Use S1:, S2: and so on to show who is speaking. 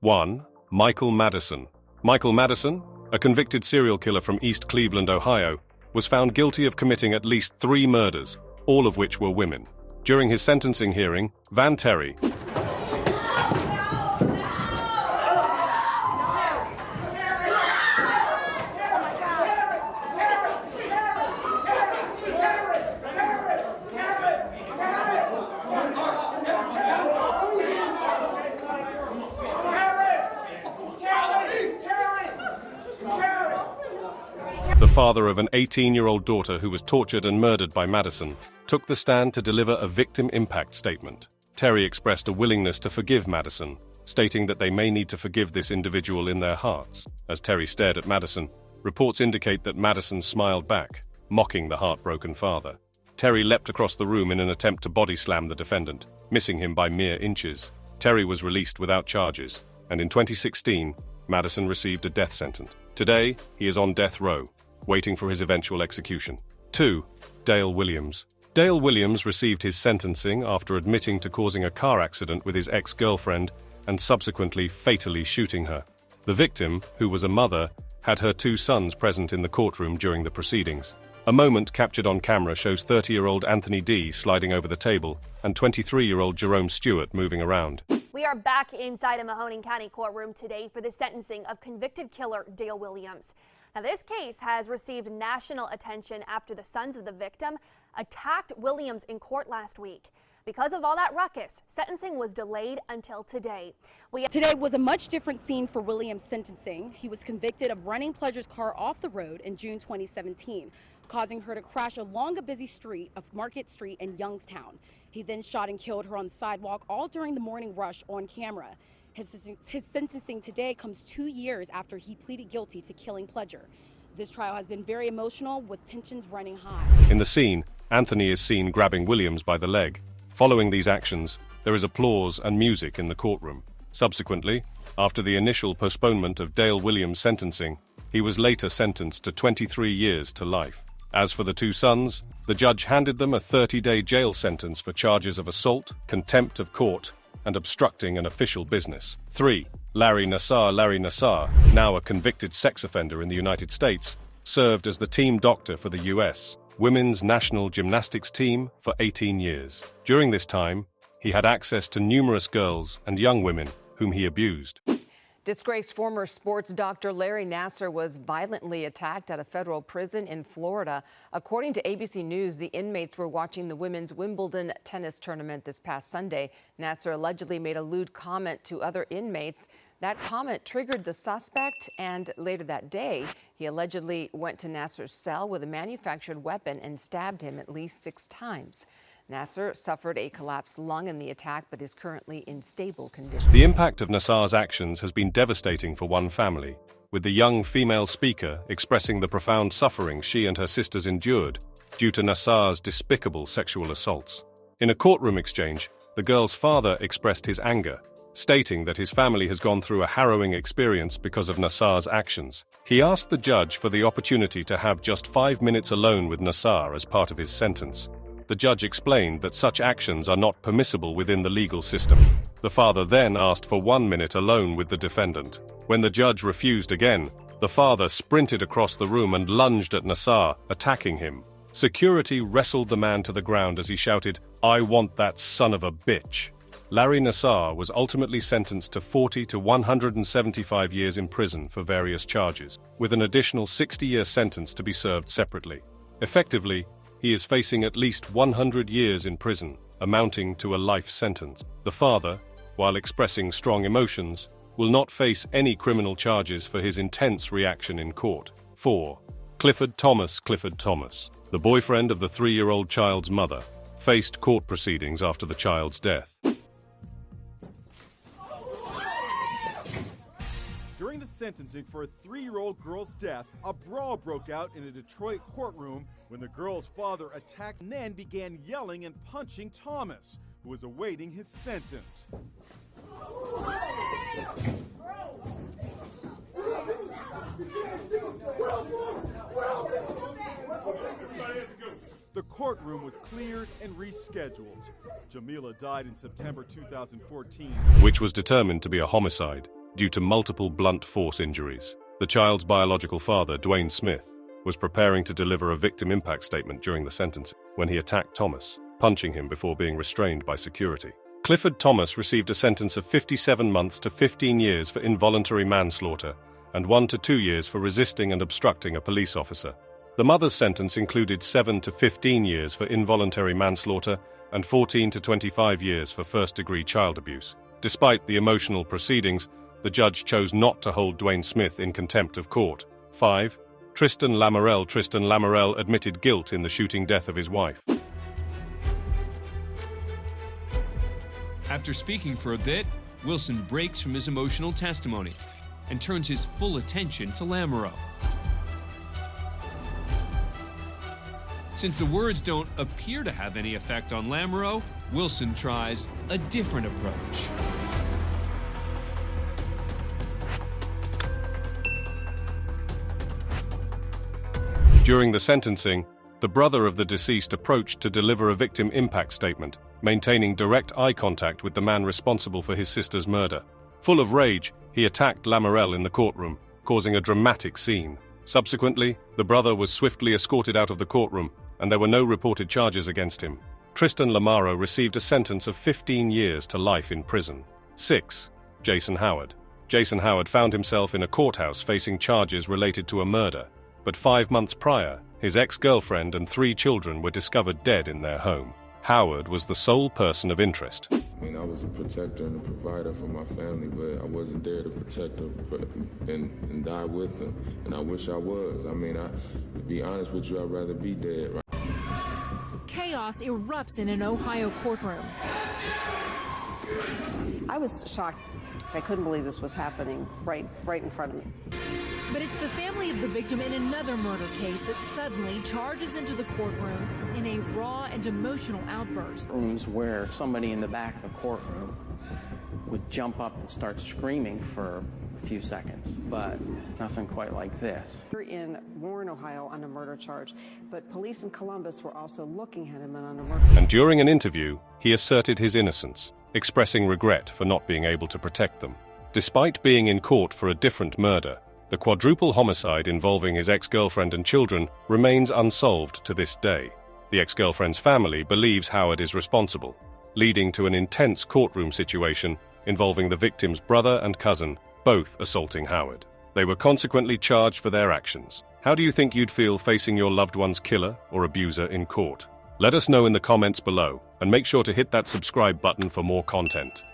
S1: 1. Michael Madison. Michael Madison, a convicted serial killer from East Cleveland, Ohio, was found guilty of committing at least 3 murders, all of which were women. During his sentencing hearing, Van Terry, the father of an 18-year-old daughter who was tortured and murdered by Madison, took the stand to deliver a victim impact statement. Terry expressed a willingness to forgive Madison, stating that they may need to forgive this individual in their hearts. As Terry stared at Madison, reports indicate that Madison smiled back, mocking the heartbroken father. Terry leapt across the room in an attempt to body slam the defendant, missing him by mere inches. Terry was released without charges, and in 2016, Madison received a death sentence. Today, he is on death row, waiting for his eventual execution. 2. Dale Williams. Dale Williams received his sentencing after admitting to causing a car accident with his ex-girlfriend and subsequently fatally shooting her. The victim, who was a mother, had her 2 sons present in the courtroom during the proceedings. A moment captured on camera shows 30-year-old Anthony D. sliding over the table and 23-year-old Jerome Stewart moving around.
S2: We are back inside a Mahoning County courtroom today for the sentencing of convicted killer Dale Williams. Now, this case has received national attention after the sons of the victim attacked Williams in court last week. Because of all that ruckus, sentencing was delayed until today.
S3: Today was a much different scene for Williams' sentencing. He was convicted of running Pleasure's car off the road in June 2017, causing her to crash along a busy street of Market Street in Youngstown. He then shot and killed her on the sidewalk, all during the morning rush on camera. His sentencing today comes 2 years after he pleaded guilty to killing Pleasure. This trial has been very emotional, with tensions running high.
S1: In the scene, Anthony is seen grabbing Williams by the leg. Following these actions, there is applause and music in the courtroom. Subsequently, after the initial postponement of Dale Williams' sentencing, he was later sentenced to 23 years to life. As for the 2 sons, the judge handed them a 30-day jail sentence for charges of assault, contempt of court, and obstructing an official business. 3. Larry Nassar. Larry Nassar, now a convicted sex offender in the United States, served as the team doctor for the U.S. Women's National Gymnastics team for 18 years. During this time, he had access to numerous girls and young women whom he abused.
S4: Disgraced former sports doctor Larry Nassar was violently attacked at a federal prison in Florida. According to ABC News, the inmates were watching the women's Wimbledon tennis tournament this past Sunday. Nassar allegedly made a lewd comment to other inmates. That comment triggered the suspect, and later that day, he allegedly went to Nassar's cell with a manufactured weapon and stabbed him at least 6 times. Nassar suffered a collapsed lung in the attack, but is currently in stable condition.
S1: The impact of Nassar's actions has been devastating for one family, with the young female speaker expressing the profound suffering she and her sisters endured due to Nassar's despicable sexual assaults. In a courtroom exchange, the girl's father expressed his anger, stating that his family has gone through a harrowing experience because of Nassar's actions. He asked the judge for the opportunity to have just 5 minutes alone with Nassar as part of his sentence. The judge explained that such actions are not permissible within the legal system. The father then asked for 1 minute alone with the defendant. When the judge refused again, the father sprinted across the room and lunged at Nassar, attacking him. Security wrestled the man to the ground as he shouted, "I want that son of a bitch." Larry Nassar was ultimately sentenced to 40 to 175 years in prison for various charges, with an additional 60-year sentence to be served separately. Effectively, he is facing at least 100 years in prison, amounting to a life sentence. The father, while expressing strong emotions, will not face any criminal charges for his intense reaction in court. 4. Clifford Thomas. Clifford Thomas, the boyfriend of the 3-year-old child's mother, faced court proceedings after the child's death.
S5: During the sentencing for a 3-year-old girl's death, a brawl broke out in a Detroit courtroom when the girl's father attacked and then began yelling and punching Thomas, who was awaiting his sentence. The courtroom was cleared and rescheduled. Jamila died in September 2014,
S1: which was determined to be a homicide. due to multiple blunt force injuries. The child's biological father, Dwayne Smith, was preparing to deliver a victim impact statement during the sentencing when he attacked Thomas, punching him before being restrained by security. Clifford Thomas received a sentence of 57 months to 15 years for involuntary manslaughter and 1 to 2 years for resisting and obstructing a police officer. The mother's sentence included 7 to 15 years for involuntary manslaughter and 14 to 25 years for first-degree child abuse. Despite the emotional proceedings, the judge chose not to hold Dwayne Smith in contempt of court. 5. Tristan Lamarelle. Tristan Lamarelle admitted guilt in the shooting death of his wife.
S6: After speaking for a bit, Wilson breaks from his emotional testimony and turns his full attention to Lamarelle. Since the words don't appear to have any effect on Lamarelle, Wilson tries a different approach.
S1: During the sentencing, the brother of the deceased approached to deliver a victim impact statement, maintaining direct eye contact with the man responsible for his sister's murder. Full of rage, he attacked Lamarelle in the courtroom, causing a dramatic scene. Subsequently, the brother was swiftly escorted out of the courtroom, and there were no reported charges against him. Tristan Lamarelle received a sentence of 15 years to life in prison. 6. Jason Howard. Jason Howard found himself in a courthouse facing charges related to a murder, but 5 months prior, his ex-girlfriend and 3 children were discovered dead in their home. Howard was the sole person of interest.
S7: I mean, I was a protector and a provider for my family, but I wasn't there to protect them and die with them, and I wish I was. I mean, to be honest with you, I'd rather be dead. Right?
S8: Chaos erupts in an Ohio courtroom.
S9: I was shocked. I couldn't believe this was happening right in front of me.
S8: But it's the family of the victim in another murder case that suddenly charges into the courtroom in a raw and emotional outburst.
S10: Rooms where somebody in the back of the courtroom would jump up and start screaming for a few seconds, but nothing quite like this.
S9: We're in Warren, Ohio on a murder charge, but police in Columbus were also looking at him on a murder.
S1: And during an interview, he asserted his innocence, expressing regret for not being able to protect them. Despite being in court for a different murder, the quadruple homicide involving his ex-girlfriend and children remains unsolved to this day. The ex-girlfriend's family believes Howard is responsible, leading to an intense courtroom situation involving the victim's brother and cousin, both assaulting Howard. They were consequently charged for their actions. How do you think you'd feel facing your loved one's killer or abuser in court? Let us know in the comments below, and make sure to hit that subscribe button for more content.